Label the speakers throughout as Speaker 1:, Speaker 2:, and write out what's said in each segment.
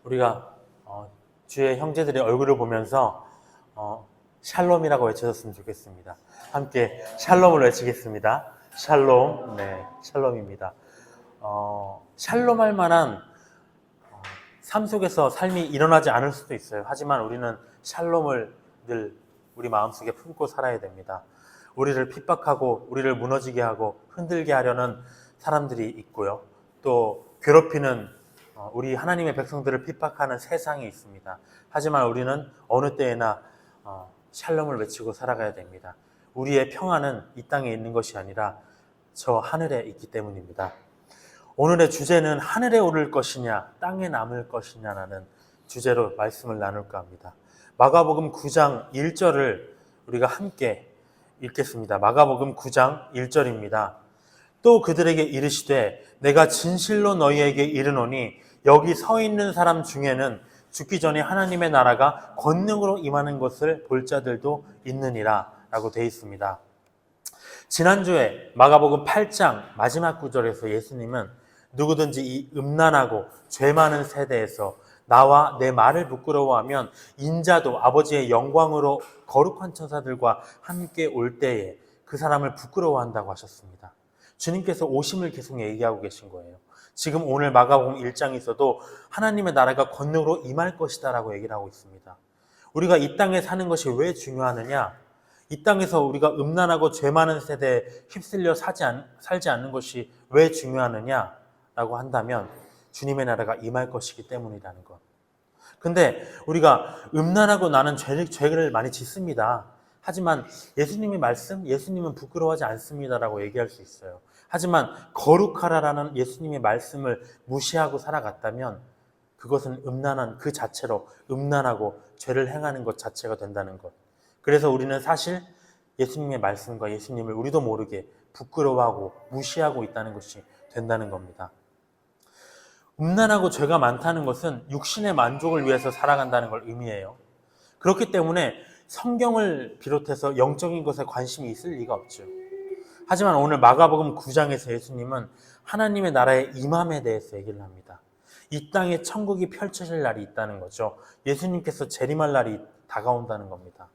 Speaker 1: 우리가 주의 형제들의 얼굴을 보면서 샬롬이라고 외쳐줬으면 좋겠습니다. 함께 샬롬을 외치겠습니다. 샬롬, 네, 샬롬입니다. 샬롬할 만한 삶 속에서 삶이 일어나지 않을 수도 있어요. 하지만 우리는 샬롬을 늘 우리 마음속에 품고 살아야 됩니다. 우리를 핍박하고 우리를 무너지게 하고 흔들게 하려는 사람들이 있고요. 또 괴롭히는 우리 하나님의 백성들을 핍박하는 세상이 있습니다. 하지만 우리는 어느 때에나 샬롬을 외치고 살아가야 됩니다. 우리의 평안은 이 땅에 있는 것이 아니라 저 하늘에 있기 때문입니다. 오늘의 주제는 하늘에 오를 것이냐 땅에 남을 것이냐라는 주제로 말씀을 나눌까 합니다. 마가복음 9장 1절을 우리가 함께 읽겠습니다. 마가복음 9장 1절입니다. 또 그들에게 이르시되 내가 진실로 너희에게 이르노니 여기 서 있는 사람 중에는 죽기 전에 하나님의 나라가 권능으로 임하는 것을 볼 자들도 있느니라 라고 되어 있습니다. 지난주에 마가복음 8장 마지막 구절에서 예수님은 누구든지 이 음란하고 죄 많은 세대에서 나와 내 말을 부끄러워하면 인자도 아버지의 영광으로 거룩한 천사들과 함께 올 때에 그 사람을 부끄러워한다고 하셨습니다. 주님께서 오심을 계속 얘기하고 계신 거예요. 지금 오늘 마가복음 1장에서도 하나님의 나라가 권능으로 임할 것이다 라고 얘기를 하고 있습니다. 우리가 이 땅에 사는 것이 왜 중요하느냐? 이 땅에서 우리가 음란하고 죄 많은 세대에 휩쓸려 살지 않는 것이 왜 중요하느냐? 라고 한다면 주님의 나라가 임할 것이기 때문이라는 것. 근데 우리가 음란하고 나는 죄를 많이 짓습니다. 하지만 예수님의 말씀, 예수님은 부끄러워하지 않습니다라고 얘기할 수 있어요. 하지만 거룩하라라는 예수님의 말씀을 무시하고 살아갔다면 그것은 음란한 그 자체로 음란하고 죄를 행하는 것 자체가 된다는 것. 그래서 우리는 사실 예수님의 말씀과 예수님을 우리도 모르게 부끄러워하고 무시하고 있다는 것이 된다는 겁니다. 음란하고 죄가 많다는 것은 육신의 만족을 위해서 살아간다는 걸 의미해요. 그렇기 때문에 성경을 비롯해서 영적인 것에 관심이 있을 리가 없죠. 하지만 오늘 마가복음 9장에서 예수님은 하나님의 나라의 임함에 대해서 얘기를 합니다. 이 땅에 천국이 펼쳐질 날이 있다는 거죠. 예수님께서 재림할 날이 다가온다는 겁니다.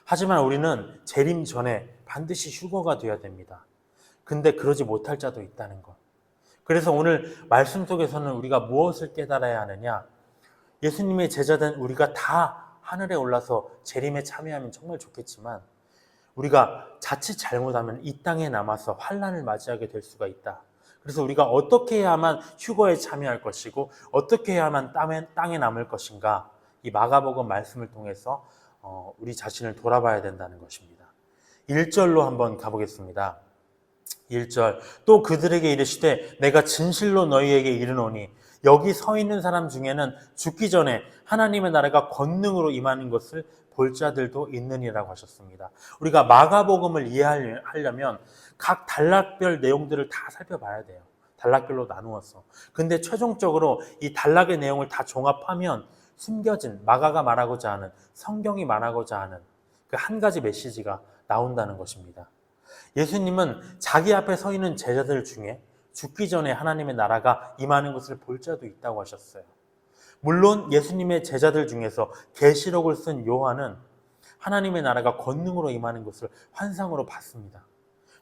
Speaker 1: 하지만 우리는 재림 전에 반드시 휴거가 되어야 됩니다. 근데 그러지 못할 자도 있다는 것. 그래서 오늘 말씀 속에서는 우리가 무엇을 깨달아야 하느냐? 예수님의 제자된 우리가 다 하늘에 올라서 재림에 참여하면 정말 좋겠지만 우리가 자칫 잘못하면 이 땅에 남아서 환난을 맞이하게 될 수가 있다. 그래서 우리가 어떻게 해야만 휴거에 참여할 것이고 어떻게 해야만 땅에 남을 것인가? 이 마가복음 말씀을 통해서 우리 자신을 돌아봐야 된다는 것입니다. 1절로 한번 가보겠습니다. 1절 또 그들에게 이르시되 내가 진실로 너희에게 이르노니 여기 서 있는 사람 중에는 죽기 전에 하나님의 나라가 권능으로 임하는 것을 볼 자들도 있느니라고 하셨습니다. 우리가 마가복음을 이해하려면 각 단락별 내용들을 다 살펴봐야 돼요. 단락별로 나누어서. 근데 최종적으로 이 단락의 내용을 다 종합하면 숨겨진 마가가 말하고자 하는 성경이 말하고자 하는 그 한 가지 메시지가 나온다는 것입니다. 예수님은 자기 앞에 서 있는 제자들 중에 죽기 전에 하나님의 나라가 임하는 것을 볼 자도 있다고 하셨어요. 물론 예수님의 제자들 중에서 계시록을 쓴 요한은 하나님의 나라가 권능으로 임하는 것을 환상으로 봤습니다.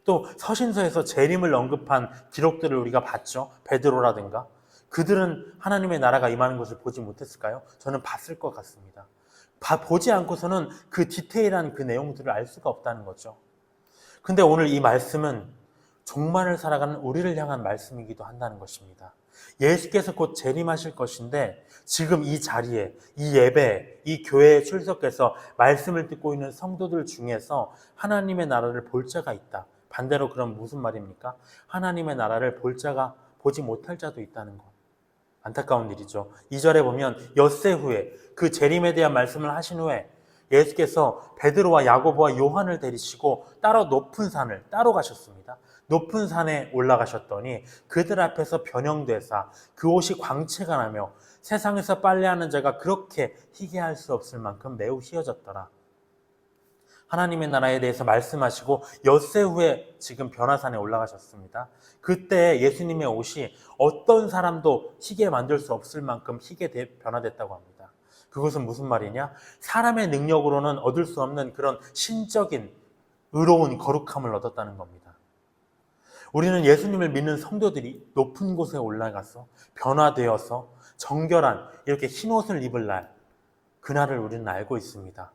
Speaker 1: 또 서신서에서 재림을 언급한 기록들을 우리가 봤죠. 베드로라든가. 그들은 하나님의 나라가 임하는 것을 보지 못했을까요? 저는 봤을 것 같습니다. 보지 않고서는 그 디테일한 그 내용들을 알 수가 없다는 거죠. 근데 오늘 이 말씀은 종말을 살아가는 우리를 향한 말씀이기도 한다는 것입니다. 예수께서 곧 재림하실 것인데 지금 이 자리에, 이 예배, 이 교회에 출석해서 말씀을 듣고 있는 성도들 중에서 하나님의 나라를 볼 자가 있다. 반대로 그럼 무슨 말입니까? 하나님의 나라를 보지 못할 자도 있다는 것. 안타까운 일이죠. 2절에 보면 엿새 후에 그 재림에 대한 말씀을 하신 후에 예수께서 베드로와 야고보와 요한을 데리시고 따로 높은 산을 따로 가셨습니다. 높은 산에 올라가셨더니 그들 앞에서 변형되사 그 옷이 광채가 나며 세상에서 빨래하는 자가 그렇게 희게할 수 없을 만큼 매우 희어졌더라. 하나님의 나라에 대해서 말씀하시고 엿새 후에 지금 변화산에 올라가셨습니다. 그때 예수님의 옷이 어떤 사람도 희게 만들 수 없을 만큼 희게 변화됐다고 합니다. 그것은 무슨 말이냐? 사람의 능력으로는 얻을 수 없는 그런 신적인 의로운 거룩함을 얻었다는 겁니다. 우리는 예수님을 믿는 성도들이 높은 곳에 올라가서 변화되어서 정결한 이렇게 흰 옷을 입을 날, 그날을 우리는 알고 있습니다.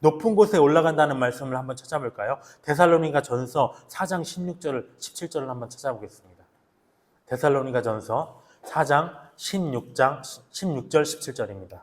Speaker 1: 높은 곳에 올라간다는 말씀을 한번 찾아볼까요? 데살로니가 전서 4장 16절, 17절을 한번 찾아보겠습니다. 데살로니가 전서 4장 16절, 17절입니다.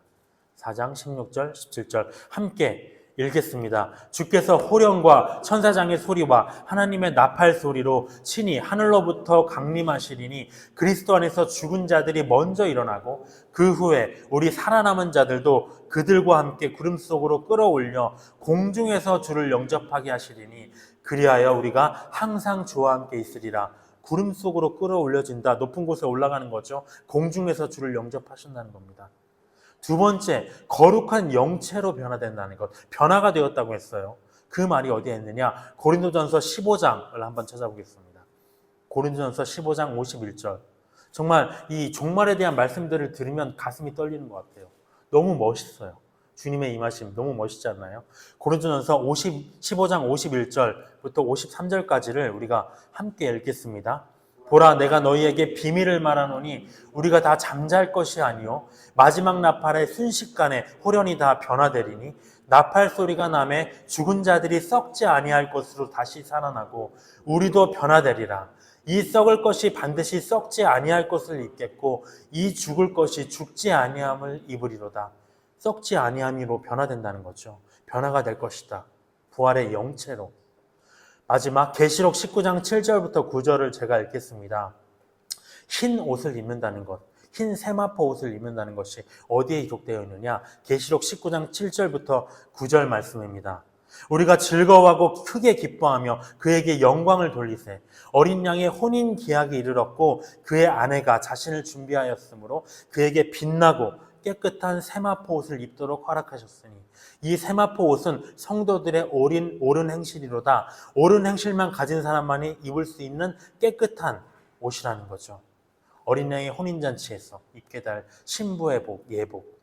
Speaker 1: 4장 16절, 17절 함께 읽겠습니다. 주께서 호령과 천사장의 소리와 하나님의 나팔 소리로 친히 하늘로부터 강림하시리니 그리스도 안에서 죽은 자들이 먼저 일어나고 그 후에 우리 살아남은 자들도 그들과 함께 구름 속으로 끌어올려 공중에서 주를 영접하게 하시리니 그리하여 우리가 항상 주와 함께 있으리라. 구름 속으로 끌어올려진다. 높은 곳에 올라가는 거죠. 공중에서 주를 영접하신다는 겁니다. 두 번째, 거룩한 영체로 변화된다는 것. 변화가 되었다고 했어요. 그 말이 어디에 있느냐? 고린도전서 15장을 한번 찾아보겠습니다. 고린도전서 15장 51절. 정말 이 종말에 대한 말씀들을 들으면 가슴이 떨리는 것 같아요. 너무 멋있어요. 주님의 임하심 너무 멋있지 않나요? 고린도전서 15장 51절부터 53절까지를 우리가 함께 읽겠습니다. 보라, 내가 너희에게 비밀을 말하노니 우리가 다 잠잘 것이 아니요 마지막 나팔의 순식간에 호련히 다 변화되리니 나팔 소리가 나매 죽은 자들이 썩지 아니할 것으로 다시 살아나고 우리도 변화되리라. 이 썩을 것이 반드시 썩지 아니할 것을 입겠고 이 죽을 것이 죽지 아니함을 입으리로다. 썩지 아니함으로 변화된다는 거죠. 변화가 될 것이다. 부활의 영체로. 마지막 계시록 19장 7절부터 9절을 제가 읽겠습니다. 흰 옷을 입는다는 것, 흰 세마포 옷을 입는다는 것이 어디에 기록되어 있느냐? 계시록 19장 7절부터 9절 말씀입니다. 우리가 즐거워하고 크게 기뻐하며 그에게 영광을 돌리세. 어린 양의 혼인 기약이 이르렀고 그의 아내가 자신을 준비하였으므로 그에게 빛나고 깨끗한 세마포 옷을 입도록 허락하셨으니 이 세마포 옷은 성도들의 옳은 행실이로다. 옳은 행실만 가진 사람만이 입을 수 있는 깨끗한 옷이라는 거죠. 어린 양의 혼인잔치에서 입게 될 신부의 복, 예복.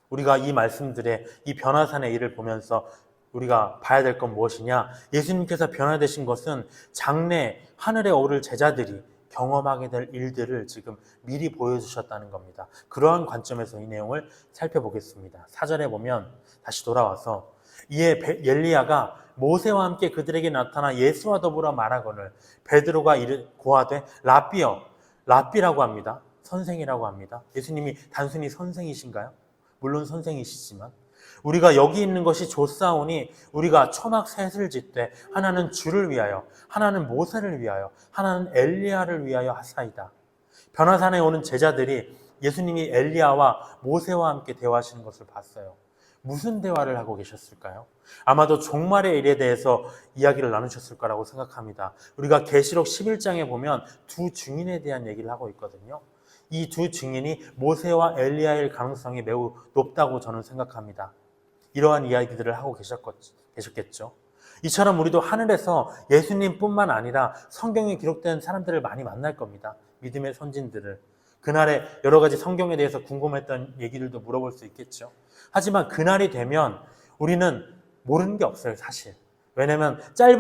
Speaker 1: 우리가 이 말씀들의 이 변화산의 일을 보면서 우리가 봐야 될 건 무엇이냐? 예수님께서 변화되신 것은 장래 하늘에 오를 제자들이 경험하게 될 일들을 지금 미리 보여주셨다는 겁니다. 그러한 관점에서 이 내용을 살펴보겠습니다. 4절에 보면 다시 돌아와서 이에 엘리야가 모세와 함께 그들에게 나타나 예수와 더불어 말하거늘 베드로가 고하되 랍비여, 랍비라고 합니다. 선생이라고 합니다. 예수님이 단순히 선생이신가요? 물론 선생이시지만 우리가 여기 있는 것이 좋사오니 우리가 초막 셋을 짓되 하나는 주를 위하여, 하나는 모세를 위하여, 하나는 엘리야를 위하여 하사이다. 변화산에 오는 제자들이 예수님이 엘리야와 모세와 함께 대화하시는 것을 봤어요. 무슨 대화를 하고 계셨을까요? 아마도 종말의 일에 대해서 이야기를 나누셨을 거라고 생각합니다. 우리가 계시록 11장에 보면 두 증인에 대한 얘기를 하고 있거든요. 이 두 증인이 모세와 엘리야일 가능성이 매우 높다고 저는 생각합니다. 이러한 이야기들을 하고 계셨겠죠. 이처럼 우리도 하늘에서 예수님뿐만 아니라 성경에 기록된 사람들을 많이 만날 겁니다. 믿음의 선진들을. 그날에 여러 가지 성경에 대해서 궁금했던 얘기들도 물어볼 수 있겠죠. 하지만 그날이 되면 우리는 모르는 게 없어요, 사실. 왜냐하면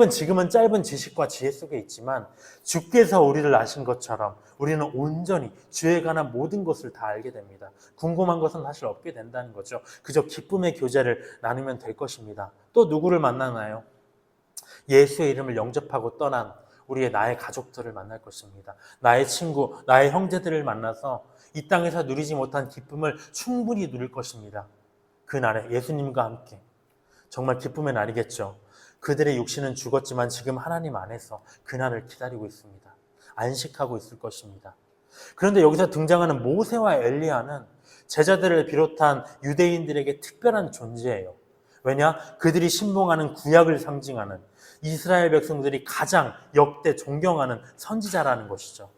Speaker 1: 지금은 짧은 지식과 지혜 속에 있지만 주께서 우리를 아신 것처럼 우리는 온전히 주에 관한 모든 것을 다 알게 됩니다. 궁금한 것은 사실 없게 된다는 거죠. 그저 기쁨의 교제를 나누면 될 것입니다. 또 누구를 만나나요? 예수의 이름을 영접하고 떠난 나의 가족들을 만날 것입니다. 나의 친구, 나의 형제들을 만나서 이 땅에서 누리지 못한 기쁨을 충분히 누릴 것입니다. 그날에 예수님과 함께. 정말 기쁨의 날이겠죠. 그들의 육신은 죽었지만 지금 하나님 안에서 그날을 기다리고 있습니다. 안식하고 있을 것입니다. 그런데 여기서 등장하는 모세와 엘리야는 제자들을 비롯한 유대인들에게 특별한 존재예요. 왜냐? 그들이 신봉하는 구약을 상징하는 이스라엘 백성들이 가장 역대 존경하는 선지자라는 것이죠.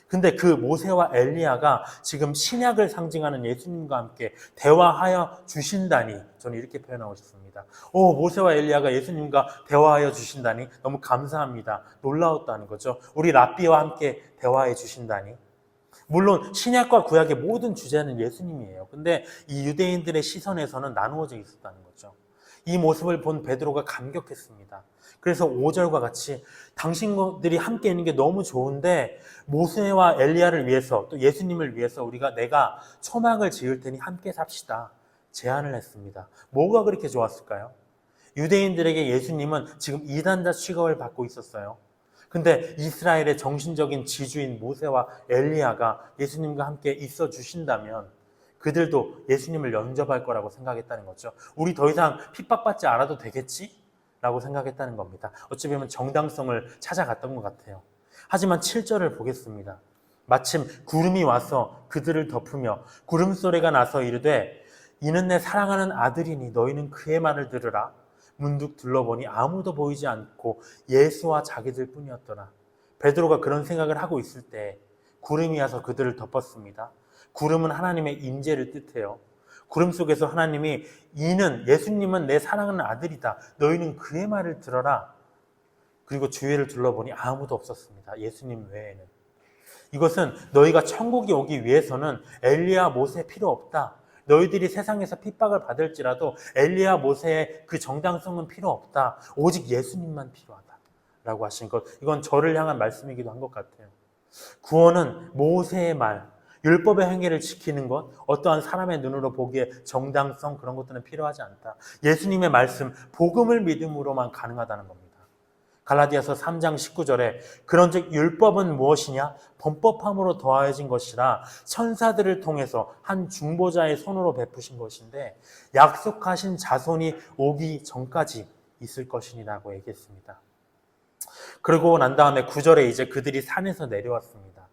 Speaker 1: 근데 그 모세와 엘리야가 지금 신약을 상징하는 예수님과 함께 대화하여 주신다니, 저는 이렇게 표현하고 싶습니다. 오, 모세와 엘리야가 예수님과 대화하여 주신다니 너무 감사합니다. 놀라웠다는 거죠. 우리 랍비와 함께 대화해 주신다니. 물론 신약과 구약의 모든 주제는 예수님이에요. 근데 이 유대인들의 시선에서는 나누어져 있었다는 거죠. 이 모습을 본 베드로가 감격했습니다. 그래서 5절과 같이 당신들이 함께 있는 게 너무 좋은데 모세와 엘리야를 위해서 또 예수님을 위해서 내가 초막을 지을 테니 함께 삽시다. 제안을 했습니다. 뭐가 그렇게 좋았을까요? 유대인들에게 예수님은 지금 이단자 취급을 받고 있었어요. 근데 이스라엘의 정신적인 지주인 모세와 엘리야가 예수님과 함께 있어 주신다면 그들도 예수님을 영접할 거라고 생각했다는 거죠. 우리 더 이상 핍박받지 않아도 되겠지? 라고 생각했다는 겁니다. 어찌 보면 정당성을 찾아갔던 것 같아요. 하지만 7절을 보겠습니다. 마침 구름이 와서 그들을 덮으며 구름 소리가 나서 이르되 이는 내 사랑하는 아들이니 너희는 그의 말을 들으라. 문득 둘러보니 아무도 보이지 않고 예수와 자기들 뿐이었더라. 베드로가 그런 생각을 하고 있을 때 구름이 와서 그들을 덮었습니다. 구름은 하나님의 임재를 뜻해요. 구름 속에서 하나님이 예수님은 내 사랑하는 아들이다. 너희는 그의 말을 들어라. 그리고 주위를 둘러보니 아무도 없었습니다. 예수님 외에는. 이것은 너희가 천국에 오기 위해서는 엘리야 모세 필요 없다. 너희들이 세상에서 핍박을 받을지라도 엘리야 모세의 그 정당성은 필요 없다. 오직 예수님만 필요하다. 라고 하신 것. 이건 저를 향한 말씀이기도 한 것 같아요. 구원은 모세의 말, 율법의 행위를 지키는 것, 어떠한 사람의 눈으로 보기에 정당성 그런 것들은 필요하지 않다. 예수님의 말씀, 복음을 믿음으로만 가능하다는 겁니다. 갈라디아서 3장 19절에 그런즉 율법은 무엇이냐? 범법함으로 더하여진 것이라 천사들을 통해서 한 중보자의 손으로 베푸신 것인데 약속하신 자손이 오기 전까지 있을 것이니라고 얘기했습니다. 그러고 난 다음에 9절에 이제 그들이 산에서 내려왔습니다.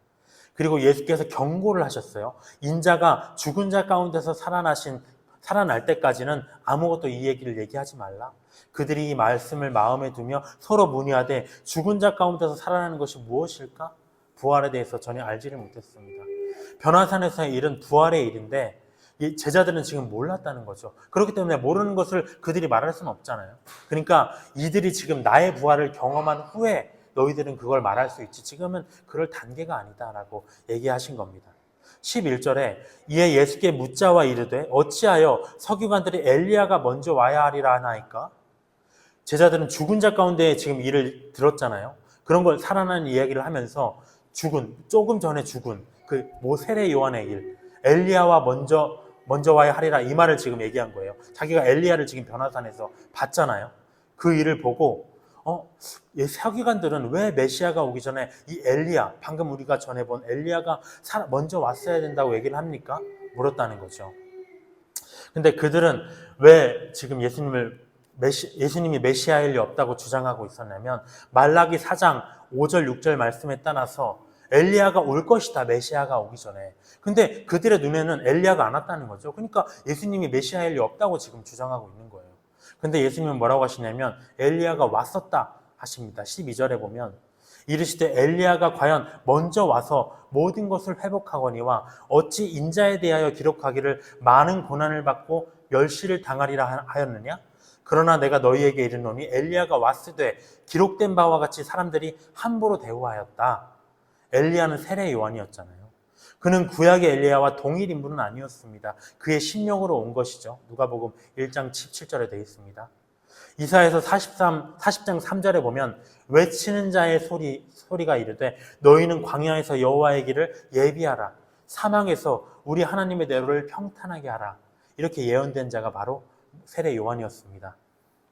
Speaker 1: 그리고 예수께서 경고를 하셨어요. 인자가 죽은 자 가운데서 살아날 때까지는 아무것도 이 얘기를 얘기하지 말라. 그들이 이 말씀을 마음에 두며 서로 문의하되 죽은 자 가운데서 살아나는 것이 무엇일까? 부활에 대해서 전혀 알지를 못했습니다. 변화산에서의 일은 부활의 일인데 이 제자들은 지금 몰랐다는 거죠. 그렇기 때문에 모르는 것을 그들이 말할 수는 없잖아요. 그러니까 이들이 지금 나의 부활을 경험한 후에 너희들은 그걸 말할 수 있지. 지금은 그럴 단계가 아니다라고 얘기하신 겁니다. 11절에 이에 예수께 묻자와 이르되 어찌하여 서기관들이 엘리야가 먼저 와야 하리라 하나이까? 제자들은 죽은 자 가운데 지금 일을 들었잖아요. 그런 걸 살아나는 이야기를 하면서 조금 전에 죽은 그 세례 요한의 일, 엘리야와 먼저 와야 하리라 이 말을 지금 얘기한 거예요. 자기가 엘리야를 지금 변화산에서 봤잖아요. 그 일을 보고 서기관들은 왜 메시아가 오기 전에 이 엘리야, 방금 우리가 전에 본 엘리야가 먼저 왔어야 된다고 얘기를 합니까? 물었다는 거죠. 근데 그들은 왜 지금 예수님이 메시아일 리 없다고 주장하고 있었냐면 말라기 4장 5절 6절 말씀에 따라서 엘리야가 올 것이다. 메시아가 오기 전에. 근데 그들의 눈에는 엘리야가 안 왔다는 거죠. 그러니까 예수님이 메시아일 리 없다고 지금 주장하고 있는 거예요. 근데 예수님은 뭐라고 하시냐면 엘리야가 왔었다 하십니다. 12절에 보면 이르시되 엘리야가 과연 먼저 와서 모든 것을 회복하거니와 어찌 인자에 대하여 기록하기를 많은 고난을 받고 멸시를 당하리라 하였느냐? 그러나 내가 너희에게 이르노니 엘리야가 왔으되 기록된 바와 같이 사람들이 함부로 대우하였다. 엘리야는 세례 요한이었잖아요. 그는 구약의 엘리야와 동일 인물은 아니었습니다. 그의 심령으로 온 것이죠. 누가복음 1장 17절에 되어 있습니다. 이사야서 40장 3절에 보면 외치는 자의 소리가 이르되 너희는 광야에서 여호와의 길을 예비하라. 사망에서 우리 하나님의 대로를 평탄하게 하라. 이렇게 예언된 자가 바로 세례 요한이었습니다.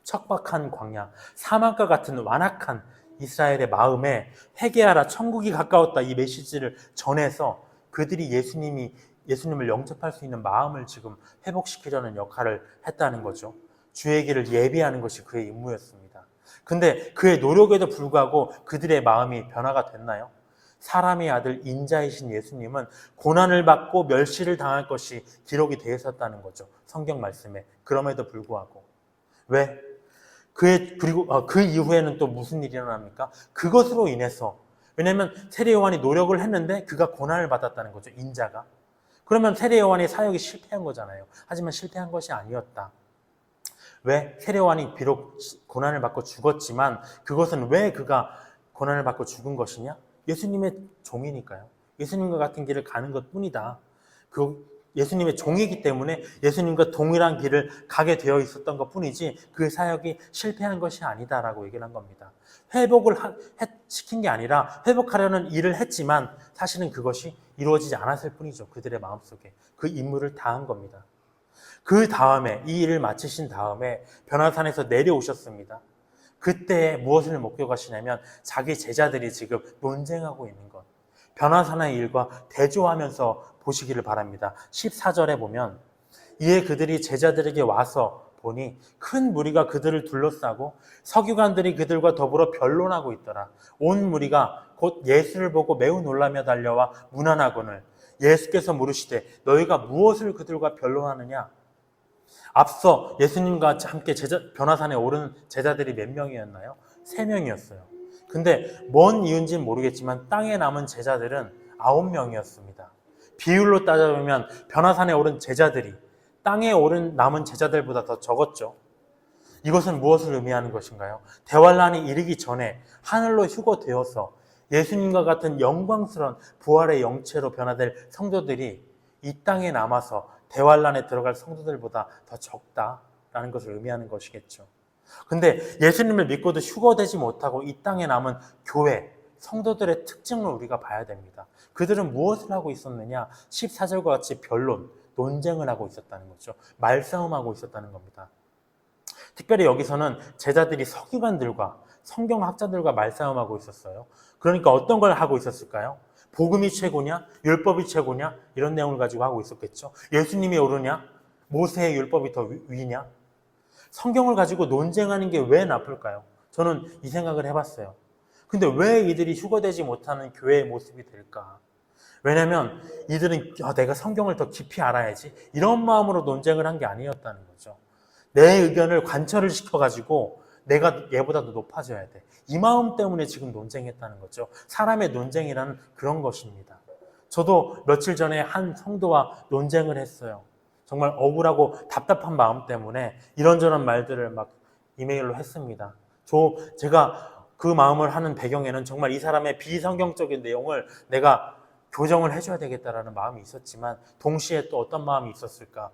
Speaker 1: 척박한 광야, 사망과 같은 완악한 이스라엘의 마음에 회개하라, 천국이 가까웠다 이 메시지를 전해서 그들이 예수님을 영접할 수 있는 마음을 지금 회복시키려는 역할을 했다는 거죠. 주의 길을 예비하는 것이 그의 임무였습니다. 근데 그의 노력에도 불구하고 그들의 마음이 변화가 됐나요? 사람의 아들 인자이신 예수님은 고난을 받고 멸시를 당할 것이 기록이 되어 있었다는 거죠. 성경 말씀에. 그럼에도 불구하고. 왜? 그리고 그 이후에는 또 무슨 일이 일어납니까? 그것으로 인해서 왜냐하면 세례 요한이 노력을 했는데 그가 고난을 받았다는 거죠. 인자가. 그러면 세례 요한의 사역이 실패한 거잖아요. 하지만 실패한 것이 아니었다. 왜? 세례 요한이 비록 고난을 받고 죽었지만 그것은 왜 그가 고난을 받고 죽은 것이냐? 예수님의 종이니까요. 예수님과 같은 길을 가는 것뿐이다. 예수님의 종이기 때문에 예수님과 동일한 길을 가게 되어 있었던 것뿐이지 그 사역이 실패한 것이 아니다라고 얘기를 한 겁니다. 회복을 시킨 게 아니라 회복하려는 일을 했지만 사실은 그것이 이루어지지 않았을 뿐이죠. 그들의 마음속에 그 임무를 다한 겁니다. 그 다음에 이 일을 마치신 다음에 변화산에서 내려오셨습니다. 그때 무엇을 목격하시냐면 자기 제자들이 지금 논쟁하고 있는 것, 변화산의 일과 대조하면서 보시기를 바랍니다. 14절에 보면 이에 그들이 제자들에게 와서 보니 큰 무리가 그들을 둘러싸고 서기관들이 그들과 더불어 변론하고 있더라. 온 무리가 곧 예수를 보고 매우 놀라며 달려와 문안하거늘 예수께서 물으시되 너희가 무엇을 그들과 변론하느냐? 앞서 예수님과 함께 변화산에 오른 제자들이 몇 명이었나요? 3명이었어요. 근데 뭔 이유인지는 모르겠지만 땅에 남은 제자들은 9명이었습니다. 비율로 따져보면 변화산에 오른 제자들이 땅에 오른 남은 제자들보다 더 적었죠. 이것은 무엇을 의미하는 것인가요? 대환란이 이르기 전에 하늘로 휴거되어서 예수님과 같은 영광스러운 부활의 영체로 변화될 성도들이 이 땅에 남아서 대환란에 들어갈 성도들보다 더 적다라는 것을 의미하는 것이겠죠. 근데 예수님을 믿고도 휴거되지 못하고 이 땅에 남은 교회, 성도들의 특징을 우리가 봐야 됩니다. 그들은 무엇을 하고 있었느냐? 14절과 같이 변론, 논쟁을 하고 있었다는 거죠. 말싸움하고 있었다는 겁니다. 특별히 여기서는 제자들이 서기관들과 성경학자들과 말싸움하고 있었어요. 그러니까 어떤 걸 하고 있었을까요? 복음이 최고냐? 율법이 최고냐? 이런 내용을 가지고 하고 있었겠죠. 예수님이 옳으냐? 모세의 율법이 더 위냐? 성경을 가지고 논쟁하는 게 왜 나쁠까요? 저는 이 생각을 해봤어요. 근데 왜 이들이 휴거되지 못하는 교회의 모습이 될까? 왜냐면 이들은 내가 성경을 더 깊이 알아야지 이런 마음으로 논쟁을 한 게 아니었다는 거죠. 내 의견을 관철을 시켜가지고 내가 얘보다 더 높아져야 돼. 이 마음 때문에 지금 논쟁했다는 거죠. 사람의 논쟁이라는 그런 것입니다. 저도 며칠 전에 한 성도와 논쟁을 했어요. 정말 억울하고 답답한 마음 때문에 이런저런 말들을 막 이메일로 했습니다. 제가 그 마음을 하는 배경에는 정말 이 사람의 비성경적인 내용을 내가 교정을 해줘야 되겠다라는 마음이 있었지만 동시에 또 어떤 마음이 있었을까?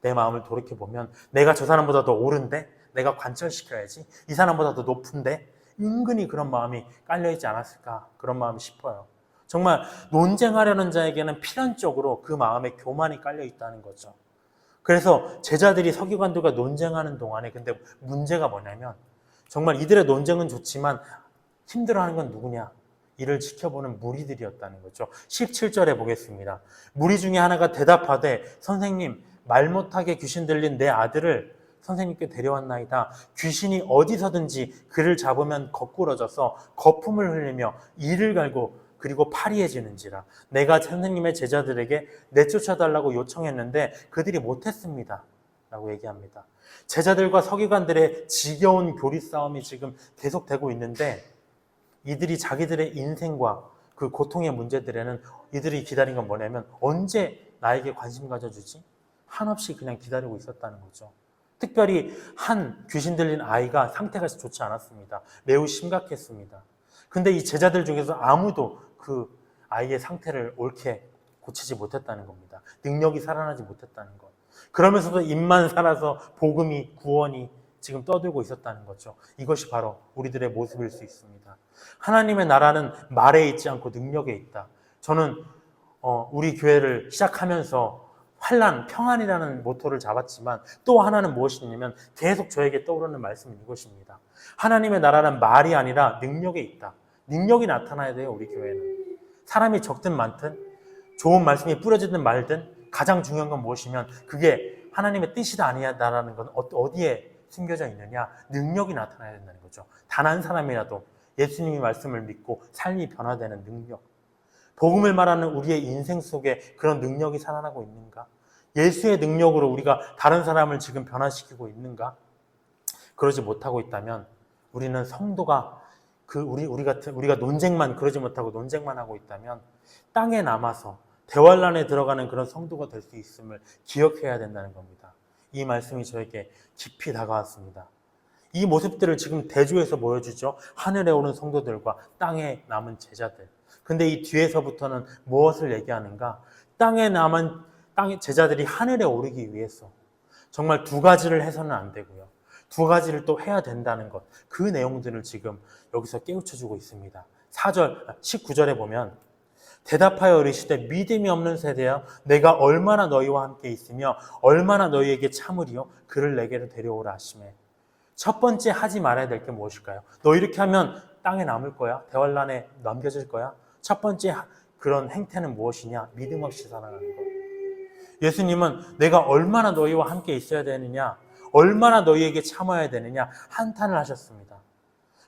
Speaker 1: 내 마음을 돌이켜보면 내가 저 사람보다 더 옳은데? 내가 관철시켜야지? 이 사람보다 더 높은데? 은근히 그런 마음이 깔려있지 않았을까? 그런 마음이 싶어요. 정말 논쟁하려는 자에게는 필연적으로 그 마음에 교만이 깔려있다는 거죠. 그래서 제자들이 서기관들과 논쟁하는 동안에 근데 문제가 뭐냐면 정말 이들의 논쟁은 좋지만 힘들어하는 건 누구냐? 이를 지켜보는 무리들이었다는 거죠. 17절에 보겠습니다. 무리 중에 하나가 대답하되 선생님 말 못하게 귀신 들린 내 아들을 선생님께 데려왔나이다. 귀신이 어디서든지 그를 잡으면 거꾸러져서 거품을 흘리며 이를 갈고 그리고 파리해지는지라. 내가 선생님의 제자들에게 내쫓아달라고 요청했는데 그들이 못했습니다. 라고 얘기합니다. 제자들과 서기관들의 지겨운 교리 싸움이 지금 계속되고 있는데 이들이 자기들의 인생과 그 고통의 문제들에는 이들이 기다린 건 뭐냐면 언제 나에게 관심 가져주지? 한없이 그냥 기다리고 있었다는 거죠. 특별히 한 귀신 들린 아이가 상태가 좋지 않았습니다. 매우 심각했습니다. 근데 이 제자들 중에서 아무도 그 아이의 상태를 옳게 고치지 못했다는 겁니다. 능력이 살아나지 못했다는 것. 그러면서도 입만 살아서 복음이, 구원이 지금 떠들고 있었다는 거죠. 이것이 바로 우리들의 모습일 수 있습니다. 하나님의 나라는 말에 있지 않고 능력에 있다. 저는 우리 교회를 시작하면서 환난, 평안이라는 모토를 잡았지만 또 하나는 무엇이냐면 계속 저에게 떠오르는 말씀은 이것입니다. 하나님의 나라는 말이 아니라 능력에 있다. 능력이 나타나야 돼요, 우리 교회는. 사람이 적든 많든 좋은 말씀이 뿌려지든 말든 가장 중요한 건 무엇이면 그게 하나님의 뜻이다 아니다라는 건 어디에 숨겨져 있느냐? 능력이 나타나야 된다는 거죠. 단 한 사람이라도 예수님의 말씀을 믿고 삶이 변화되는 능력. 복음을 말하는 우리의 인생 속에 그런 능력이 살아나고 있는가? 예수의 능력으로 우리가 다른 사람을 지금 변화시키고 있는가? 그러지 못하고 있다면 우리는 성도가 우리가 논쟁만 그러지 못하고 논쟁만 하고 있다면 땅에 남아서 대환란에 들어가는 그런 성도가 될 수 있음을 기억해야 된다는 겁니다. 이 말씀이 저에게 깊이 다가왔습니다. 이 모습들을 지금 대조해서 보여주죠. 하늘에 오른 성도들과 땅에 남은 제자들. 근데 이 뒤에서부터는 무엇을 얘기하는가? 땅에 남은 제자들이 하늘에 오르기 위해서 정말 두 가지를 해서는 안 되고요. 두 가지를 또 해야 된다는 것. 그 내용들을 지금 여기서 깨우쳐주고 있습니다. 19절에 보면 대답하여 이르시되 믿음이 없는 세대야 내가 얼마나 너희와 함께 있으며 얼마나 너희에게 참으리요 그를 내게로 데려오라 하시매. 첫 번째 하지 말아야 될 게 무엇일까요? 너 이렇게 하면 땅에 남을 거야? 대환란에 넘겨질 거야? 첫 번째 그런 행태는 무엇이냐? 믿음 없이 살아가는 것. 예수님은 내가 얼마나 너희와 함께 있어야 되느냐, 얼마나 너희에게 참아야 되느냐 한탄을 하셨습니다.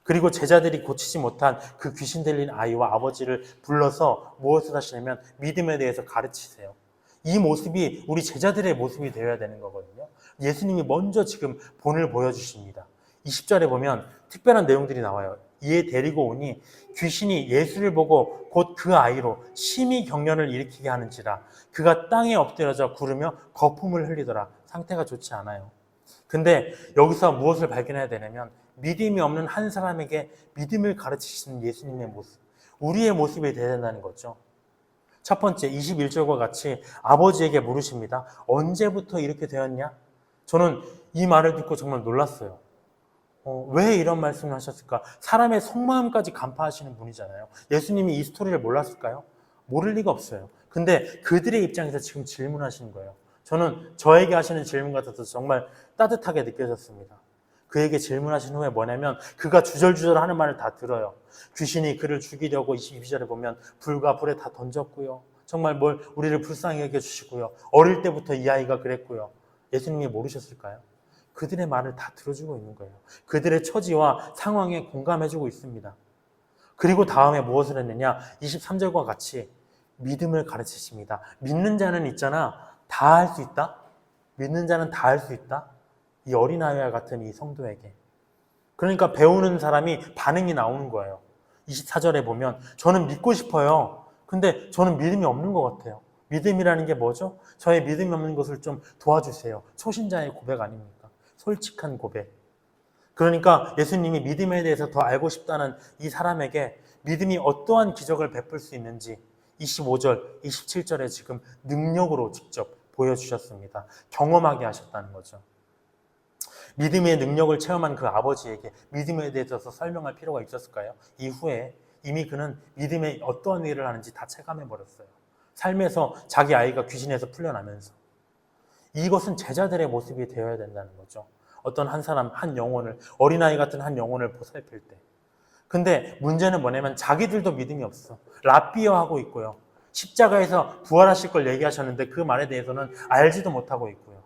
Speaker 1: 그리고 제자들이 고치지 못한 그 귀신 들린 아이와 아버지를 불러서 무엇을 하시냐면 믿음에 대해서 가르치세요. 이 모습이 우리 제자들의 모습이 되어야 되는 거거든요. 예수님이 먼저 지금 본을 보여주십니다. 20절에 보면 특별한 내용들이 나와요. 이에 데리고 오니 귀신이 예수를 보고 곧 그 아이로 심히 경련을 일으키게 하는지라 그가 땅에 엎드려져 구르며 거품을 흘리더라. 상태가 좋지 않아요. 근데 여기서 무엇을 발견해야 되냐면 믿음이 없는 한 사람에게 믿음을 가르치시는 예수님의 모습, 우리의 모습이 되어야 된다는 거죠. 첫 번째 21절과 같이 아버지에게 물으십니다. 언제부터 이렇게 되었냐? 저는 이 말을 듣고 정말 놀랐어요. 왜 이런 말씀을 하셨을까? 사람의 속마음까지 간파하시는 분이잖아요. 예수님이 이 스토리를 몰랐을까요? 모를 리가 없어요. 근데 그들의 입장에서 지금 질문하시는 거예요. 저는 저에게 하시는 질문 같아서 정말 따뜻하게 느껴졌습니다. 그에게 질문하신 후에 뭐냐면 그가 주절주절 하는 말을 다 들어요. 귀신이 그를 죽이려고 22절에 보면 불과 불에 다 던졌고요. 정말 우리를 불쌍히 여겨주시고요. 어릴 때부터 이 아이가 그랬고요. 예수님이 모르셨을까요? 그들의 말을 다 들어주고 있는 거예요. 그들의 처지와 상황에 공감해주고 있습니다. 그리고 다음에 무엇을 했느냐? 23절과 같이 믿음을 가르치십니다. 믿는 자는 있잖아. 다 할 수 있다? 믿는 자는 다 할 수 있다? 이 어린아이와 같은 이 성도에게. 그러니까 배우는 사람이 반응이 나오는 거예요. 24절에 보면 저는 믿고 싶어요. 근데 저는 믿음이 없는 것 같아요. 믿음이라는 게 뭐죠? 저의 믿음이 없는 것을 좀 도와주세요. 초신자의 고백 아닙니까? 솔직한 고백. 그러니까 예수님이 믿음에 대해서 더 알고 싶다는 이 사람에게 믿음이 어떠한 기적을 베풀 수 있는지 25절, 27절에 지금 능력으로 직접 보여주셨습니다. 경험하게 하셨다는 거죠. 믿음의 능력을 체험한 그 아버지에게 믿음에 대해서 설명할 필요가 있었을까요? 이후에 이미 그는 믿음에 어떠한 일을 하는지 다 체감해버렸어요. 삶에서 자기 아이가 귀신에서 풀려나면서. 이것은 제자들의 모습이 되어야 된다는 거죠. 어떤 한 사람, 한 영혼을, 어린아이 같은 한 영혼을 보살필 때. 근데 문제는 뭐냐면 자기들도 믿음이 없어. 랍비어하고 있고요. 십자가에서 부활하실 걸 얘기하셨는데 그 말에 대해서는 알지도 못하고 있고요.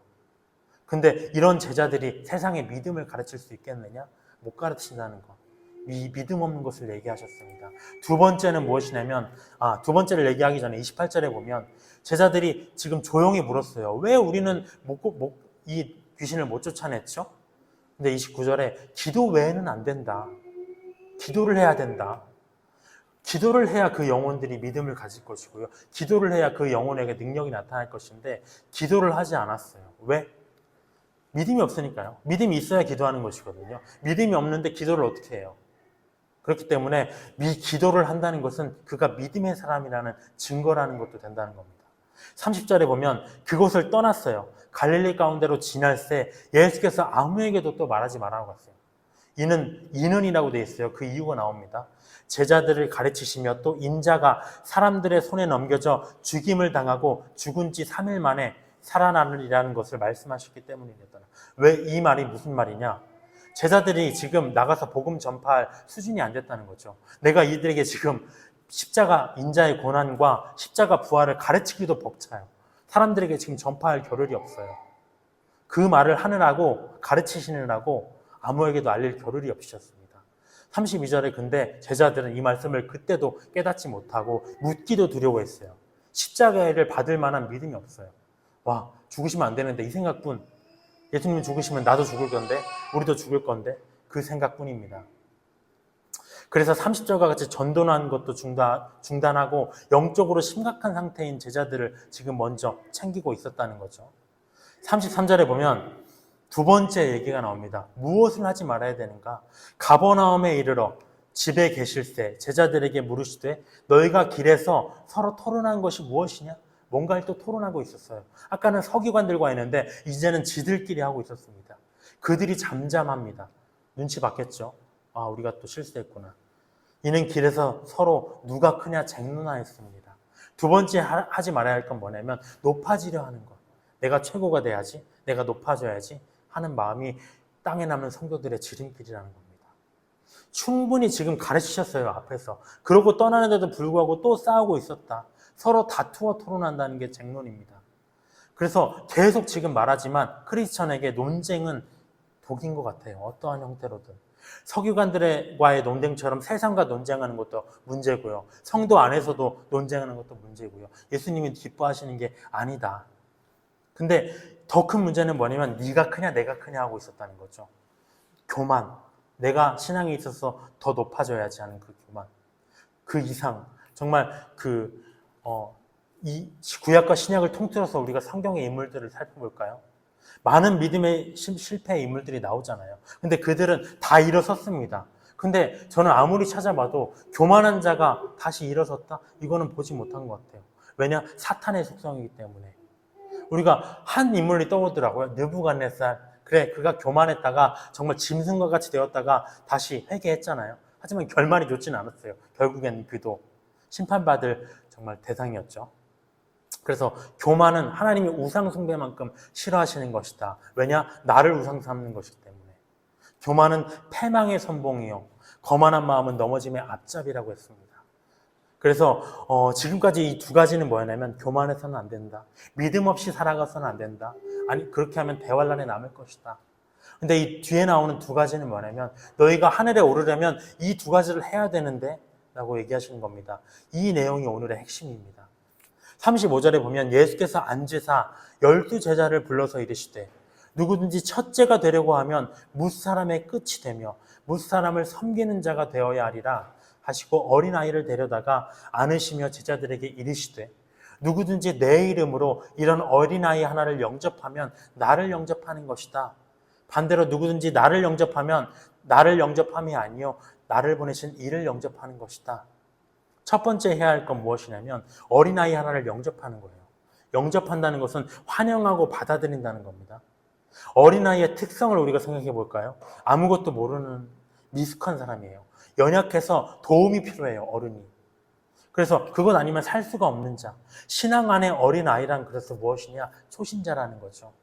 Speaker 1: 근데 이런 제자들이 세상에 믿음을 가르칠 수 있겠느냐? 못 가르친다는 거. 이 믿음 없는 것을 얘기하셨습니다. 두 번째는 무엇이냐면, 두 번째를 얘기하기 전에 28절에 보면 제자들이 지금 조용히 물었어요. 왜 우리는 이 귀신을 못 쫓아냈죠? 근데 29절에 기도 외에는 안 된다. 기도를 해야 된다. 기도를 해야 그 영혼들이 믿음을 가질 것이고요. 기도를 해야 그 영혼에게 능력이 나타날 것인데 기도를 하지 않았어요. 왜? 믿음이 없으니까요. 믿음이 있어야 기도하는 것이거든요. 믿음이 없는데 기도를 어떻게 해요? 그렇기 때문에 기도를 한다는 것은 그가 믿음의 사람이라는 증거라는 것도 된다는 겁니다. 30절에 보면 그곳을 떠났어요. 갈릴리 가운데로 지날새 예수께서 아무에게도 또 말하지 말라고 했어요. 이는 인은이라고 되어 있어요. 그 이유가 나옵니다. 제자들을 가르치시며 또 인자가 사람들의 손에 넘겨져 죽임을 당하고 죽은 지 3일 만에 살아나느니라는 것을 말씀하셨기 때문이겠다. 왜 이 말이 무슨 말이냐? 제자들이 지금 나가서 복음 전파할 수준이 안 됐다는 거죠. 내가 이들에게 지금 십자가 인자의 고난과 십자가 부활을 가르치기도 벅차요. 사람들에게 지금 전파할 겨를이 없어요. 그 말을 하느라고 가르치시느라고 아무에게도 알릴 겨를이 없으셨습니다. 32절에 근데 제자들은 이 말씀을 그때도 깨닫지 못하고 묻기도 두려워했어요. 십자가를 받을 만한 믿음이 없어요. 와, 죽으시면 안 되는데 이 생각뿐. 예수님이 죽으시면 나도 죽을 건데 우리도 죽을 건데 그 생각뿐입니다. 그래서 30절과 같이 전도하는 것도 중단하고 영적으로 심각한 상태인 제자들을 지금 먼저 챙기고 있었다는 거죠. 33절에 보면 두 번째 얘기가 나옵니다. 무엇을 하지 말아야 되는가? 가버나움에 이르러 집에 계실새 제자들에게 물으시되 너희가 길에서 서로 토론한 것이 무엇이냐? 뭔가를 또 토론하고 있었어요. 아까는 서기관들과 했는데 이제는 지들끼리 하고 있었습니다. 그들이 잠잠합니다. 눈치 봤겠죠? 아, 우리가 또 실수했구나. 이는 길에서 서로 누가 크냐 쟁론하였습니다. 두 번째 하지 말아야 할 건 뭐냐면 높아지려 하는 것. 내가 최고가 돼야지, 내가 높아져야지 하는 마음이 땅에 남는 성도들의 지름길이라는 겁니다. 충분히 지금 가르치셨어요, 앞에서. 그러고 떠나는데도 불구하고 또 싸우고 있었다. 서로 다투어 토론한다는 게 쟁론입니다. 그래서 계속 지금 말하지만 크리스천에게 논쟁은 독인 것 같아요. 어떠한 형태로든. 서기관들과의 논쟁처럼 세상과 논쟁하는 것도 문제고요. 성도 안에서도 논쟁하는 것도 문제고요. 예수님이 기뻐하시는 게 아니다. 근데 더 큰 문제는 뭐냐면 네가 크냐 내가 크냐 하고 있었다는 거죠. 교만. 내가 신앙에 있어서 더 높아져야지 하는 그 교만. 그 이상 정말 이 구약과 신약을 통틀어서 우리가 성경의 인물들을 살펴볼까요? 많은 믿음의 실패의 인물들이 나오잖아요. 근데 그들은 다 일어섰습니다. 근데 저는 아무리 찾아봐도 교만한 자가 다시 일어섰다? 이거는 보지 못한 것 같아요. 왜냐? 사탄의 속성이기 때문에. 우리가 한 인물이 떠오르더라고요. 느부갓네살. 그래, 그가 교만했다가 정말 짐승과 같이 되었다가 다시 회개했잖아요. 하지만 결말이 좋지는 않았어요. 결국엔 그도 심판받을 정말 대상이었죠. 그래서 교만은 하나님이 우상 숭배만큼 싫어하시는 것이다. 왜냐? 나를 우상 삼는 것이기 때문에. 교만은 패망의 선봉이요. 거만한 마음은 넘어짐의 앞잡이라고 했습니다. 그래서 지금까지 이 두 가지는 뭐냐면 교만해서는 안 된다. 믿음 없이 살아가서는 안 된다. 아니 그렇게 하면 대환란에 남을 것이다. 근데 이 뒤에 나오는 두 가지는 뭐냐면 너희가 하늘에 오르려면 이 두 가지를 해야 되는데 라고 얘기하시는 겁니다. 이 내용이 오늘의 핵심입니다. 35절에 보면 예수께서 앉으사 12제자를 불러서 이르시되 누구든지 첫째가 되려고 하면 무사람의 끝이 되며 무사람을 섬기는 자가 되어야 하리라 하시고 어린아이를 데려다가 안으시며 제자들에게 이르시되 누구든지 내 이름으로 이런 어린아이 하나를 영접하면 나를 영접하는 것이다. 반대로 누구든지 나를 영접하면 나를 영접함이 아니요 나를 보내신 이를 영접하는 것이다. 첫 번째 해야 할 건 무엇이냐면 어린아이 하나를 영접하는 거예요. 영접한다는 것은 환영하고 받아들인다는 겁니다. 어린아이의 특성을 우리가 생각해 볼까요? 아무것도 모르는 미숙한 사람이에요. 연약해서 도움이 필요해요, 어른이. 그래서 그것 아니면 살 수가 없는 자. 신앙 안에 어린아이란 그래서 무엇이냐? 초신자라는 거죠.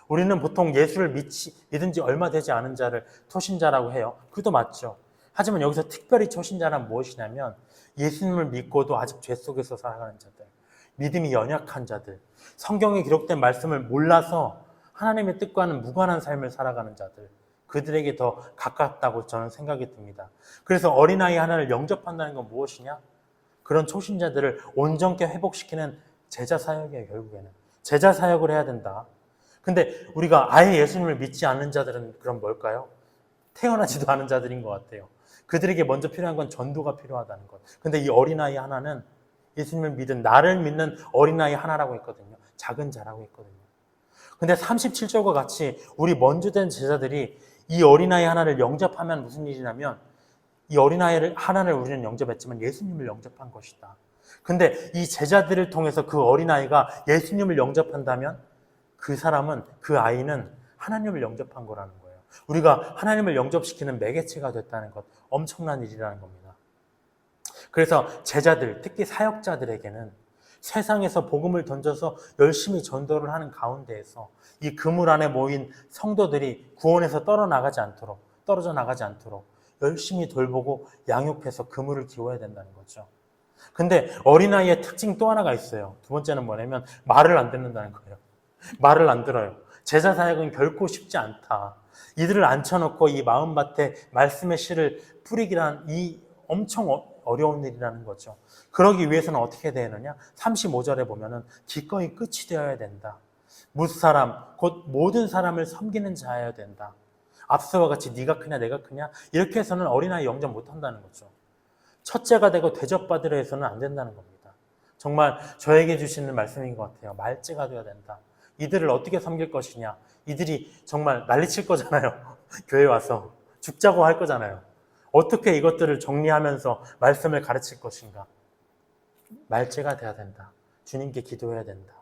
Speaker 1: 우리는 보통 예수를 믿은 지 얼마 되지 않은 자를 초신자라고 해요. 그것도 맞죠. 하지만 여기서 특별히 초신자란 무엇이냐면 예수님을 믿고도 아직 죄 속에서 살아가는 자들, 믿음이 연약한 자들, 성경에 기록된 말씀을 몰라서 하나님의 뜻과는 무관한 삶을 살아가는 자들, 그들에게 더 가깝다고 저는 생각이 듭니다. 그래서 어린아이 하나를 영접한다는 건 무엇이냐? 그런 초신자들을 온전케 회복시키는 제자 사역이에요, 결국에는. 제자 사역을 해야 된다. 근데 우리가 아예 예수님을 믿지 않는 자들은 그럼 뭘까요? 태어나지도 않은 자들인 것 같아요. 그들에게 먼저 필요한 건 전도가 필요하다는 것. 근데 이 어린아이 하나는 예수님을 믿은 나를 믿는 어린아이 하나라고 했거든요. 작은 자라고 했거든요. 근데 37절과 같이 우리 먼저 된 제자들이 이 어린아이 하나를 영접하면 무슨 일이냐면 이 어린아이를 하나를 우리는 영접했지만 예수님을 영접한 것이다. 근데 이 제자들을 통해서 그 어린아이가 예수님을 영접한다면 그 사람은, 그 아이는 하나님을 영접한 거라는 거예요. 우리가 하나님을 영접시키는 매개체가 됐다는 것, 엄청난 일이라는 겁니다. 그래서 제자들, 특히 사역자들에게는 세상에서 복음을 던져서 열심히 전도를 하는 가운데에서 이 그물 안에 모인 성도들이 구원에서 떨어져 나가지 않도록 열심히 돌보고 양육해서 그물을 키워야 된다는 거죠. 근데 어린아이의 특징 또 하나가 있어요. 두 번째는 뭐냐면 말을 안 듣는다는 거예요. 말을 안 들어요. 제자 사역은 결코 쉽지 않다. 이들을 앉혀놓고 이 마음밭에 말씀의 씨를 뿌리기란 이 엄청 어려운 일이라는 거죠. 그러기 위해서는 어떻게 되느냐? 35절에 보면은 기꺼이 끝이 되어야 된다. 무사람, 곧 모든 사람을 섬기는 자여야 된다. 앞서와 같이 네가 크냐 내가 크냐 이렇게 해서는 어린아이 영접 못한다는 거죠. 첫째가 되고 대접받으려 해서는 안 된다는 겁니다. 정말 저에게 주시는 말씀인 것 같아요. 말째가 되어야 된다. 이들을 어떻게 섬길 것이냐. 이들이 정말 난리칠 거잖아요. 교회 와서 죽자고 할 거잖아요. 어떻게 이것들을 정리하면서 말씀을 가르칠 것인가. 말째가 돼야 된다. 주님께 기도해야 된다.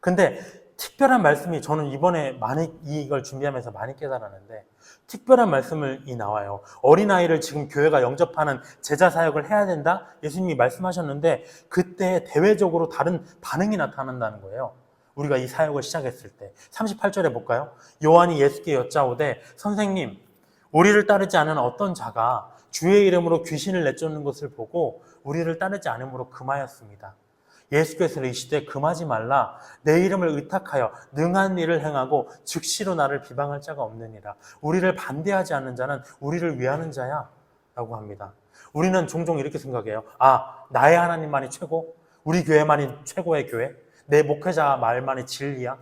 Speaker 1: 근데 특별한 말씀이 저는 이번에 많이 이걸 준비하면서 많이 깨달았는데 특별한 말씀이 나와요. 어린아이를 지금 교회가 영접하는 제자 사역을 해야 된다? 예수님이 말씀하셨는데 그때 대외적으로 다른 반응이 나타난다는 거예요. 우리가 이 사역을 시작했을 때 38절에 볼까요? 요한이 예수께 여짜오되 선생님 우리를 따르지 않은 어떤 자가 주의 이름으로 귀신을 내쫓는 것을 보고 우리를 따르지 않음으로 금하였습니다. 예수께서 이르시되 금하지 말라. 내 이름을 의탁하여 능한 일을 행하고 즉시로 나를 비방할 자가 없느니라. 우리를 반대하지 않는 자는 우리를 위하는 자야 라고 합니다. 우리는 종종 이렇게 생각해요. 아, 나의 하나님만이 최고? 우리 교회만이 최고의 교회? 내 목회자 말만이 진리야?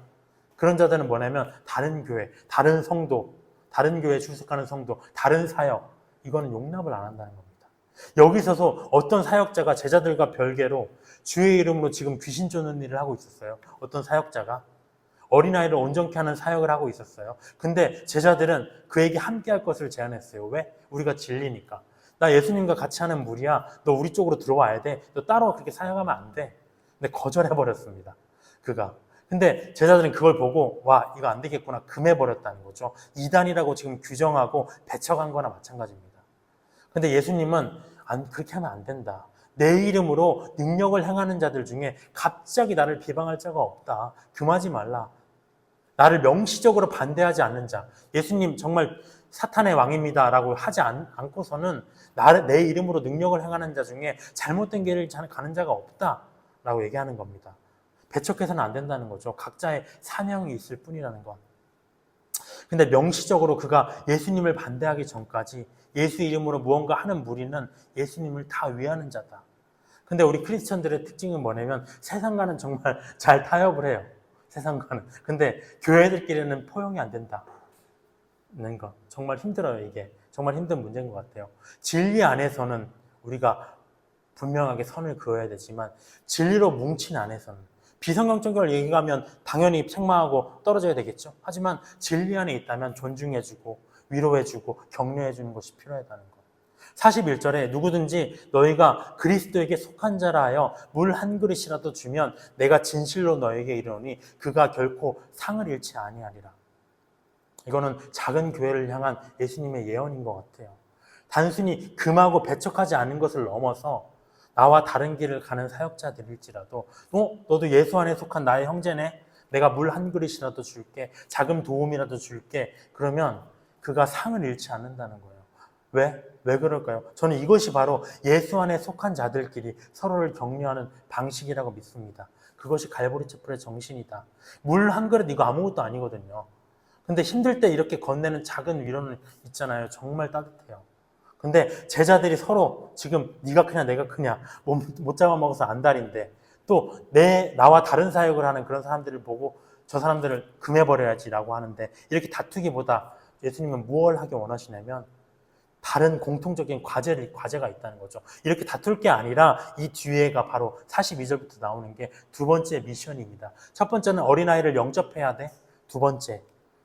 Speaker 1: 그런 자들은 뭐냐면 다른 교회, 다른 성도, 다른 교회에 출석하는 성도, 다른 사역 이거는 용납을 안 한다는 겁니다. 여기 서서 어떤 사역자가 제자들과 별개로 주의 이름으로 지금 귀신 쫓는 일을 하고 있었어요. 어떤 사역자가 어린아이를 온전케 하는 사역을 하고 있었어요. 근데 제자들은 그에게 함께 할 것을 제안했어요. 왜? 우리가 진리니까. 나 예수님과 같이 하는 무리야. 너 우리 쪽으로 들어와야 돼. 너 따로 그렇게 사역하면 안 돼. 근데 거절해버렸습니다. 그가. 근데 제자들은 그걸 보고 와 이거 안 되겠구나 금해버렸다는 거죠. 이단이라고 지금 규정하고 배척한 거나 마찬가지입니다. 근데 예수님은 그렇게 하면 안 된다. 내 이름으로 능력을 행하는 자들 중에 갑자기 나를 비방할 자가 없다. 금하지 말라. 나를 명시적으로 반대하지 않는 자. 예수님 정말 사탄의 왕입니다 라고 하지 않고서는 내 이름으로 능력을 행하는 자 중에 잘못된 길을 가는 자가 없다 라고 얘기하는 겁니다. 배척해서는 안 된다는 거죠. 각자의 사명이 있을 뿐이라는 것. 근데 명시적으로 그가 예수님을 반대하기 전까지 예수 이름으로 무언가 하는 무리는 예수님을 다 위하는 자다. 근데 우리 크리스천들의 특징은 뭐냐면 세상과는 정말 잘 타협을 해요. 세상과는. 근데 교회들끼리는 포용이 안 된다는 것. 정말 힘들어요, 이게. 정말 힘든 문제인 것 같아요. 진리 안에서는 우리가 분명하게 선을 그어야 되지만 진리로 뭉친 안에서는 비성경적을 얘기하면 당연히 책망하고 떨어져야 되겠죠. 하지만 진리 안에 있다면 존중해주고 위로해주고 격려해주는 것이 필요하다는 것. 41절에 누구든지 너희가 그리스도에게 속한 자라 하여 물 한 그릇이라도 주면 내가 진실로 너에게 이르노니 그가 결코 상을 잃지 아니하리라. 이거는 작은 교회를 향한 예수님의 예언인 것 같아요. 단순히 금하고 배척하지 않은 것을 넘어서 나와 다른 길을 가는 사역자들일지라도 너도 예수 안에 속한 나의 형제네? 내가 물 한 그릇이라도 줄게. 작은 도움이라도 줄게. 그러면 그가 상을 잃지 않는다는 거예요. 왜? 왜 그럴까요? 저는 이것이 바로 예수 안에 속한 자들끼리 서로를 격려하는 방식이라고 믿습니다. 그것이 갈보리 촛불의 정신이다. 물 한 그릇 이거 아무것도 아니거든요. 근데 힘들 때 이렇게 건네는 작은 위로는 있잖아요. 정말 따뜻해요. 근데 제자들이 서로 지금 네가 크냐 내가 크냐 못 잡아먹어서 안달인데 또 나와 다른 사역을 하는 그런 사람들을 보고 저 사람들을 금해버려야지라고 하는데 이렇게 다투기보다 예수님은 무엇을 하기 원하시냐면 다른 공통적인 과제가 있다는 거죠. 이렇게 다툴 게 아니라 이 뒤에가 바로 42절부터 나오는 게 두 번째 미션입니다. 첫 번째는 어린아이를 영접해야 돼. 두 번째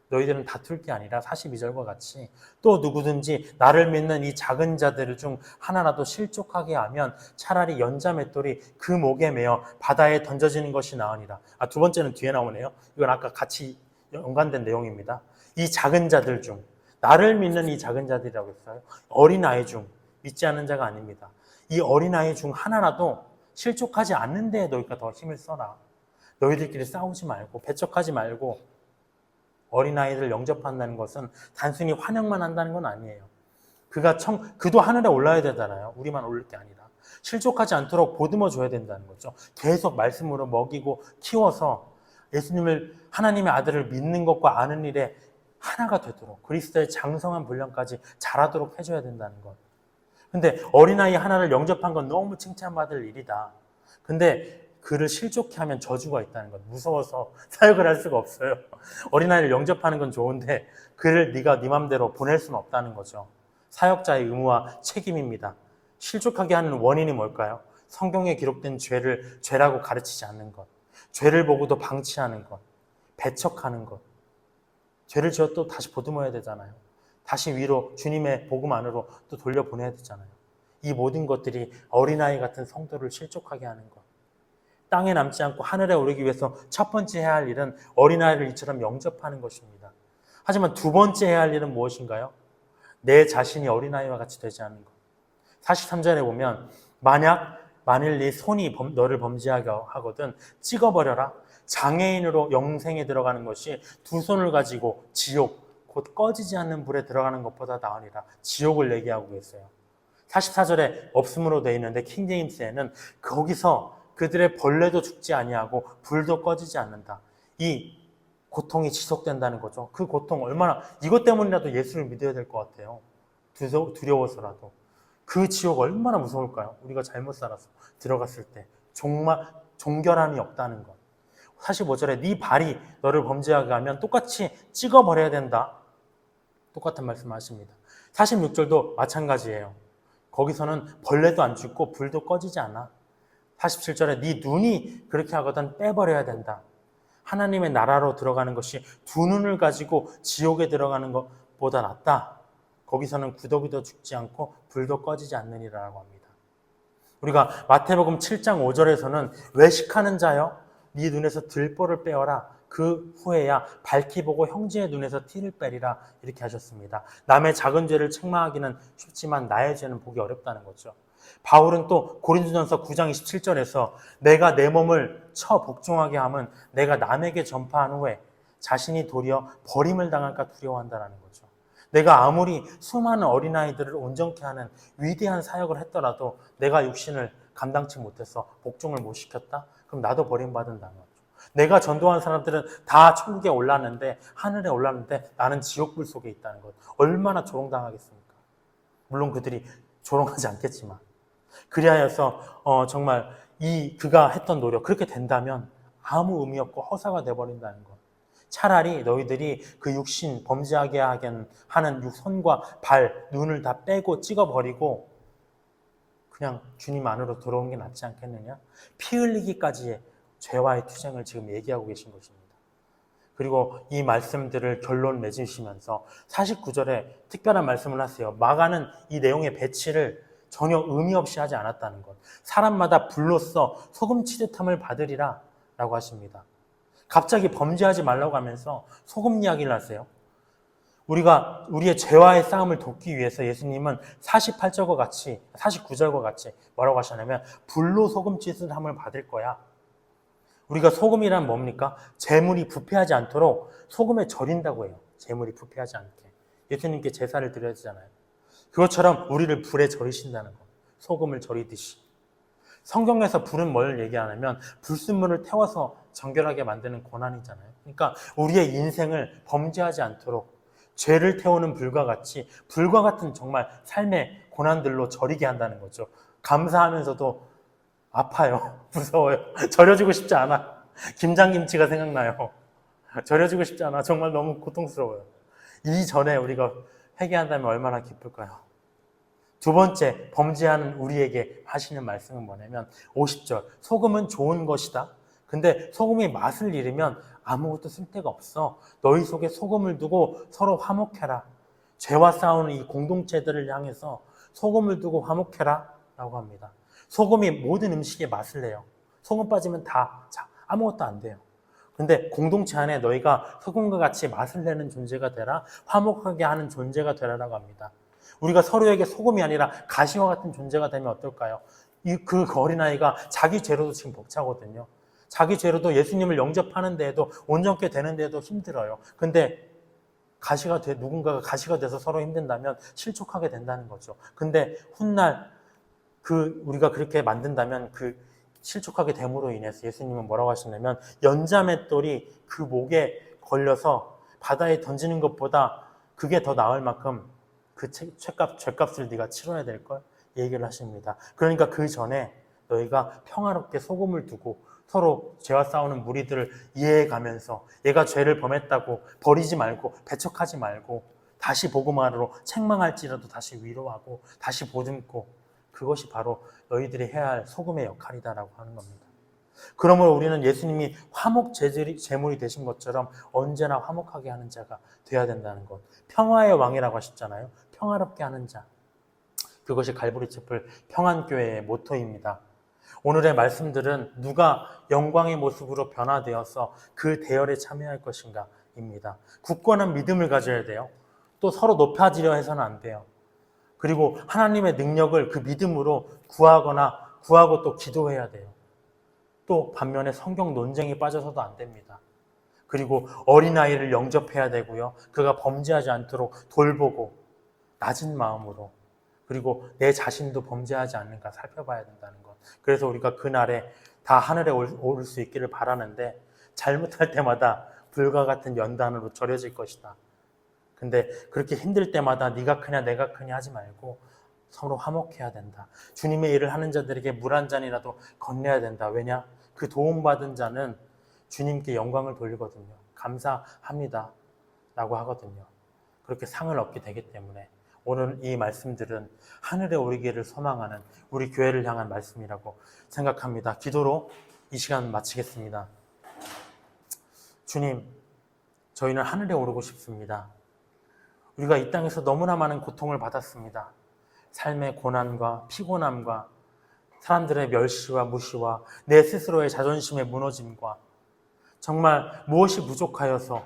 Speaker 1: 너희들은 다툴 게 아니라 42절과 같이 또 누구든지 나를 믿는 이 작은 자들 중 하나라도 실족하게 하면 차라리 연자 맷돌이 그 목에 매어 바다에 던져지는 것이 나으니라. 두 번째는 뒤에 나오네요. 이건 아까 같이 연관된 내용입니다. 이 작은 자들 중 나를 믿는 이 작은 자들이라고 했어요. 어린아이 중 믿지 않는 자가 아닙니다. 이 어린아이 중 하나라도 실족하지 않는 데에 너희가 더 힘을 써라. 너희들끼리 싸우지 말고 배척하지 말고 어린아이를 영접한다는 것은 단순히 환영만 한다는 건 아니에요. 그도 하늘에 올라야 되잖아요. 우리만 올릴 게 아니라. 실족하지 않도록 보듬어 줘야 된다는 거죠. 계속 말씀으로 먹이고 키워서 예수님을 하나님의 아들을 믿는 것과 아는 일에 하나가 되도록 그리스도의 장성한 분량까지 자라도록 해줘야 된다는 것. 근데 어린아이 하나를 영접한 건 너무 칭찬받을 일이다. 근데 그를 실족해 하면 저주가 있다는 것. 무서워서 사역을 할 수가 없어요. 어린아이를 영접하는 건 좋은데 그를 네가 네 맘대로 보낼 수는 없다는 거죠. 사역자의 의무와 책임입니다. 실족하게 하는 원인이 뭘까요? 성경에 기록된 죄를 죄라고 가르치지 않는 것. 죄를 보고도 방치하는 것. 배척하는 것. 죄를 지어 또 다시 보듬어야 되잖아요. 다시 위로 주님의 복음 안으로 또 돌려보내야 되잖아요. 이 모든 것들이 어린아이 같은 성도를 실족하게 하는 것. 땅에 남지 않고 하늘에 오르기 위해서 첫 번째 해야 할 일은 어린아이를 이처럼 영접하는 것입니다. 하지만 두 번째 해야 할 일은 무엇인가요? 내 자신이 어린아이와 같이 되지 않는 것. 43절에 보면 만일 네 손이 너를 범죄하게 하거든 찍어버려라. 장애인으로 영생에 들어가는 것이 두 손을 가지고 지옥, 곧 꺼지지 않는 불에 들어가는 것보다 나으니라. 지옥을 얘기하고 계세요. 44절에 없음으로 되어 있는데 킹제임스에는 거기서 그들의 벌레도 죽지 아니하고 불도 꺼지지 않는다. 이 고통이 지속된다는 거죠. 그 고통 얼마나, 이것 때문이라도 예수를 믿어야 될 것 같아요. 두려워서라도. 그 지옥 얼마나 무서울까요? 우리가 잘못 살아서 들어갔을 때 정말 종결함이 없다는 것. 45절에 네 발이 너를 범죄하게 하면 똑같이 찍어버려야 된다. 똑같은 말씀을 하십니다. 46절도 마찬가지예요. 거기서는 벌레도 안 죽고 불도 꺼지지 않아. 47절에 네 눈이 그렇게 하거든 빼버려야 된다. 하나님의 나라로 들어가는 것이 두 눈을 가지고 지옥에 들어가는 것보다 낫다. 거기서는 구더기도 죽지 않고 불도 꺼지지 않느니라고 합니다. 우리가 마태복음 7장 5절에서는 외식하는 자여 네 눈에서 들보를 빼어라. 그 후에야 밝히 보고 형제의 눈에서 티를 빼리라. 이렇게 하셨습니다. 남의 작은 죄를 책망하기는 쉽지만 나의 죄는 보기 어렵다는 거죠. 바울은 또 고린도전서 9장 27절에서 내가 내 몸을 쳐 복종하게 함은 내가 남에게 전파한 후에 자신이 도리어 버림을 당할까 두려워한다는 거죠. 내가 아무리 수많은 어린아이들을 온전케 하는 위대한 사역을 했더라도 내가 육신을 감당치 못해서 복종을 못 시켰다? 그럼 나도 버림받는다는 거죠. 내가 전도한 사람들은 다 천국에 올랐는데, 하늘에 올랐는데 나는 지옥불 속에 있다는 것. 얼마나 조롱당하겠습니까? 물론 그들이 조롱하지 않겠지만. 그리하여서 정말 그가 했던 노력, 그렇게 된다면 아무 의미 없고 허사가 돼버린다는 것. 차라리 너희들이 그 육신 범죄하게 하는 손과 발, 눈을 다 빼고 찍어버리고 그냥 주님 안으로 들어오는 게 낫지 않겠느냐? 피 흘리기까지의 죄와의 투쟁을 지금 얘기하고 계신 것입니다. 그리고 이 말씀들을 결론 맺으시면서 49절에 특별한 말씀을 하세요. 마가는 이 내용의 배치를 전혀 의미 없이 하지 않았다는 것. 사람마다 불로써 소금 치듯함을 받으리라 라고 하십니다. 갑자기 범죄하지 말라고 하면서 소금 이야기를 하세요. 우리가 우리의 죄와의 싸움을 돕기 위해서 예수님은 48절과 같이 49절과 같이 뭐라고 하셨냐면 불로 소금 치듯함을 받을 거야. 우리가 소금이란 뭡니까? 재물이 부패하지 않도록 소금에 절인다고 해요. 재물이 부패하지 않게. 예수님께 제사를 드려야 되잖아요. 그것처럼 우리를 불에 절이신다는 거. 소금을 절이듯이. 성경에서 불은 뭘 얘기하냐면 불순물을 태워서 정결하게 만드는 고난이잖아요. 그러니까 우리의 인생을 범죄하지 않도록 죄를 태우는 불과 같은 정말 삶의 고난들로 절이게 한다는 거죠. 감사하면서도 아파요. 무서워요. 절여주고 싶지 않아. 김장김치가 생각나요. 절여주고 싶지 않아. 정말 너무 고통스러워요. 이전에 우리가 회개한다면 얼마나 기쁠까요? 두 번째, 범죄하는 우리에게 하시는 말씀은 뭐냐면 50절, 소금은 좋은 것이다. 근데 소금이 맛을 잃으면 아무것도 쓸데가 없어. 너희 속에 소금을 두고 서로 화목해라. 죄와 싸우는 이 공동체들을 향해서 소금을 두고 화목해라 라고 합니다. 소금이 모든 음식에 맛을 내요. 소금 빠지면 아무것도 안 돼요. 근데 공동체 안에 너희가 소금과 같이 맛을 내는 존재가 되라, 화목하게 하는 존재가 되라라고 합니다. 우리가 서로에게 소금이 아니라 가시와 같은 존재가 되면 어떨까요? 그 어린아이가 자기 죄로도 지금 벅차거든요. 자기 죄로도 예수님을 영접하는 데에도 온전케 되는 데에도 힘들어요. 근데 누군가가 가시가 돼서 서로 힘든다면 실족하게 된다는 거죠. 근데 훗날 우리가 그렇게 만든다면 실족하게 됨으로 인해서 예수님은 뭐라고 하시냐면 연자맷돌이 그 목에 걸려서 바다에 던지는 것보다 그게 더 나을 만큼 그 죄값을 네가 치러야 될 걸 얘기를 하십니다. 그러니까 그 전에 너희가 평화롭게 소금을 두고 서로 죄와 싸우는 무리들을 이해해가면서 얘가 죄를 범했다고 버리지 말고 배척하지 말고 다시 복음화로 책망할지라도 다시 위로하고 다시 보듬고, 그것이 바로 너희들이 해야 할 소금의 역할이다라고 하는 겁니다. 그러므로 우리는 예수님이 화목 제물이 되신 것처럼 언제나 화목하게 하는 자가 되어야 된다는 것. 평화의 왕이라고 하셨잖아요. 평화롭게 하는 자. 그것이 갈보리 촛불 평안교회의 모토입니다. 오늘의 말씀들은 누가 영광의 모습으로 변화되어서 그 대열에 참여할 것인가 입니다. 굳건한 믿음을 가져야 돼요. 또 서로 높아지려 해서는 안 돼요. 그리고 하나님의 능력을 그 믿음으로 구하고 또 기도해야 돼요. 또 반면에 성경 논쟁에 빠져서도 안 됩니다. 그리고 어린아이를 영접해야 되고요. 그가 범죄하지 않도록 돌보고 낮은 마음으로, 그리고 내 자신도 범죄하지 않는가 살펴봐야 된다는 것. 그래서 우리가 그날에 다 하늘에 오를 수 있기를 바라는데, 잘못할 때마다 불과 같은 연단으로 절여질 것이다. 근데 그렇게 힘들 때마다 네가 크냐 내가 크냐 하지 말고 서로 화목해야 된다. 주님의 일을 하는 자들에게 물 한 잔이라도 건네야 된다. 왜냐? 그 도움받은 자는 주님께 영광을 돌리거든요. 감사합니다 라고 하거든요. 그렇게 상을 얻게 되기 때문에 오늘 이 말씀들은 하늘에 오르기를 소망하는 우리 교회를 향한 말씀이라고 생각합니다. 기도로 이 시간 마치겠습니다. 주님, 저희는 하늘에 오르고 싶습니다. 우리가 이 땅에서 너무나 많은 고통을 받았습니다. 삶의 고난과 피곤함과 사람들의 멸시와 무시와 내 스스로의 자존심의 무너짐과 정말 무엇이 부족하여서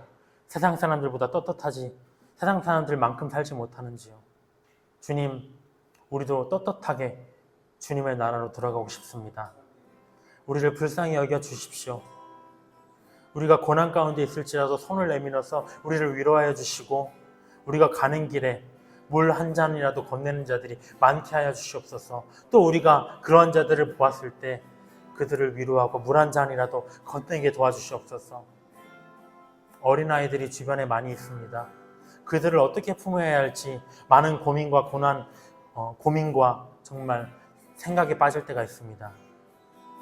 Speaker 1: 세상 사람들보다 떳떳하지, 세상 사람들만큼 살지 못하는지요. 주님, 우리도 떳떳하게 주님의 나라로 들어가고 싶습니다. 우리를 불쌍히 여겨 주십시오. 우리가 고난 가운데 있을지라도 손을 내밀어서 우리를 위로하여 주시고, 우리가 가는 길에 물 한 잔이라도 건네는 자들이 많게 하여 주시옵소서. 또 우리가 그러한 자들을 보았을 때 그들을 위로하고 물 한 잔이라도 건네게 도와주시옵소서. 어린아이들이 주변에 많이 있습니다. 그들을 어떻게 품어야 할지 많은 고민과 고민과 정말 생각에 빠질 때가 있습니다.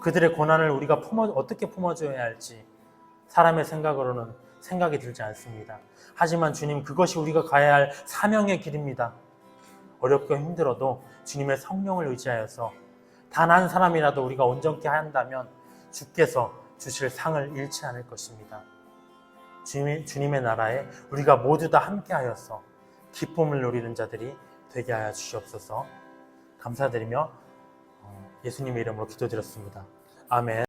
Speaker 1: 그들의 고난을 우리가 어떻게 품어줘야 할지 사람의 생각으로는 생각이 들지 않습니다. 하지만 주님, 그것이 우리가 가야 할 사명의 길입니다. 어렵고 힘들어도 주님의 성령을 의지하여서 단 한 사람이라도 우리가 온전케 한다면 주께서 주실 상을 잃지 않을 것입니다. 주님의 나라에 우리가 모두 다 함께하여서 기쁨을 누리는 자들이 되게 하여 주시옵소서. 감사드리며 예수님의 이름으로 기도드렸습니다. 아멘.